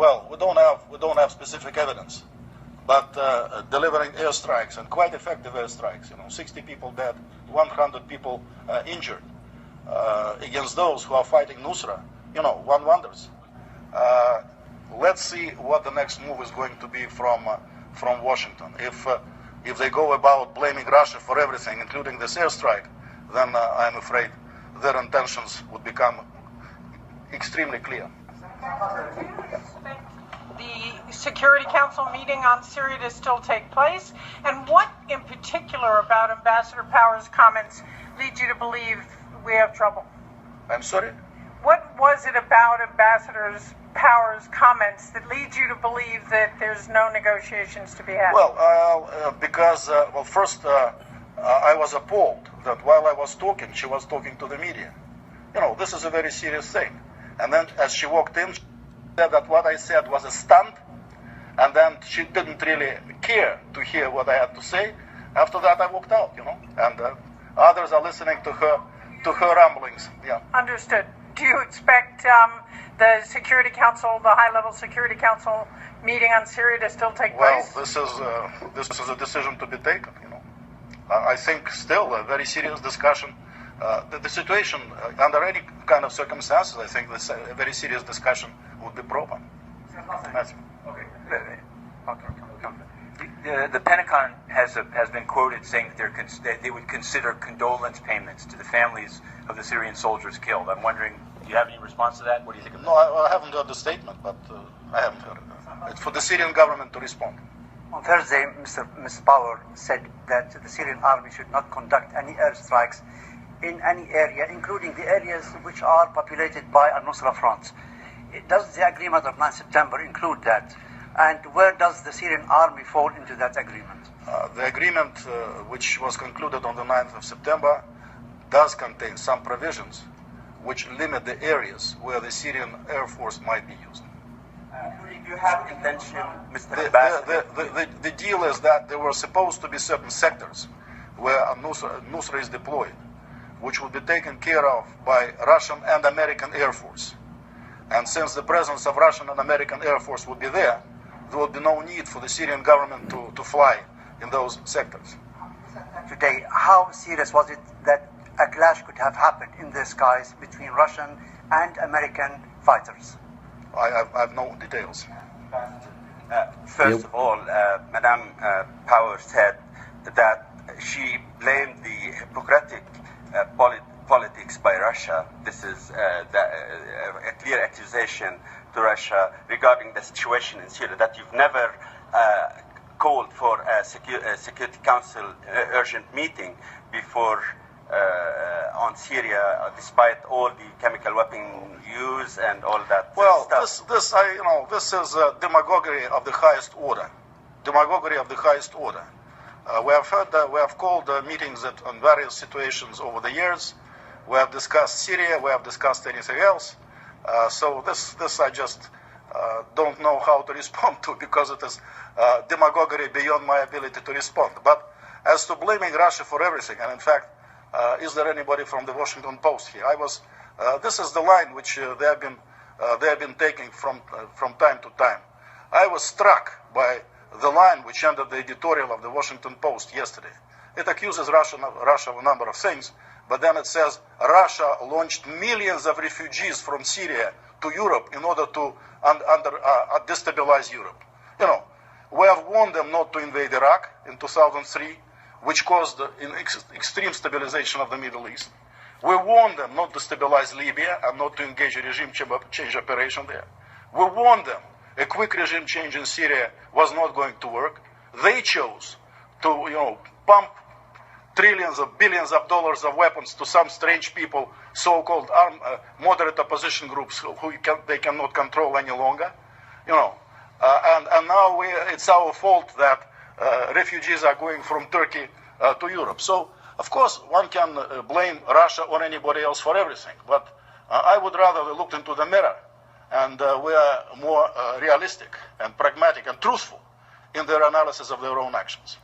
well, we don't have specific evidence, but delivering airstrikes, and quite effective airstrikes. 60 people dead, 100 people injured against those who are fighting Nusra. One wonders. Let's see what the next move is going to be from Washington. If they go about blaming Russia for everything, including this airstrike, then I'm afraid their intentions would become extremely clear. Do you expect the Security Council meeting on Syria to still take place? And what in particular about Ambassador Power's comments leads you to believe we have trouble? I'm sorry? What was it about Ambassador Power's comments that leads you to believe that there's no negotiations to be had? Well, because first, I was appalled that while I was talking, she was talking to the media. This is a very serious thing. And then as she walked in, she said that what I said was a stunt, and then she didn't really care to hear what I had to say. After that, I walked out, and others are listening to her rumblings. Yeah. Understood. Do you expect the Security Council, the high-level Security Council meeting on Syria to still take place? Well, this is a decision to be taken. I think still a very serious discussion. The situation, under any kind of circumstances, I think a very serious discussion would be proper. Okay. The Pentagon has been quoted saying that they would consider condolence payments to the families of the Syrian soldiers killed. I'm wondering, do you have any response to that? What do you think of that? No, I haven't heard the statement, but I haven't heard it. It's for the Syrian government to respond. On Thursday, Mr. Power said that the Syrian army should not conduct any airstrikes in any area, including the areas which are populated by al-Nusra Front. Does the agreement of 9 September include that? And where does the Syrian army fall into that agreement? The agreement, which was concluded on the 9th of September, does contain some provisions which limit the areas where the Syrian Air Force might be used. Do you have intention, Mr. Ambassador? The deal is that there were supposed to be certain sectors where Nusra is deployed, which would be taken care of by Russian and American Air Force. And since the presence of Russian and American Air Force would be there would be no need for the Syrian government to fly in those sectors. Today, how serious was it that a clash could have happened in the skies between Russian and American fighters? I have no details. First of all, Madame Power said that she blamed the Hippocratic politics by Russia. This is a clear accusation to Russia regarding the situation in Syria, that you've never called for a Security Council urgent meeting before on Syria, despite all the chemical weapon use and all that stuff. This is demagoguery of the highest order. Demagoguery of the highest order. We have called meetings on various situations over the years. We have discussed Syria. We have discussed anything else. So this I just don't know how to respond to, because it is demagoguery beyond my ability to respond. But as to blaming Russia for everything, and in fact, is there anybody from the Washington Post here? This is the line which they have been taking from time to time. I was struck by the line which ended the editorial of the Washington Post yesterday. It accuses Russia of a number of things, but then it says Russia launched millions of refugees from Syria to Europe in order to destabilize Europe. We have warned them not to invade Iraq in 2003, which caused extreme stabilization of the Middle East. We warned them not to stabilize Libya and not to engage a regime change operation there. We warned them a quick regime change in Syria was not going to work. They chose to, pump trillions of billions of dollars of weapons to some strange people, so-called moderate opposition groups who they cannot control any longer, and now it's our fault that refugees are going from Turkey to Europe. So, of course, one can blame Russia or anybody else for everything, but I would rather look into the mirror and we are more realistic and pragmatic and truthful in their analysis of their own actions.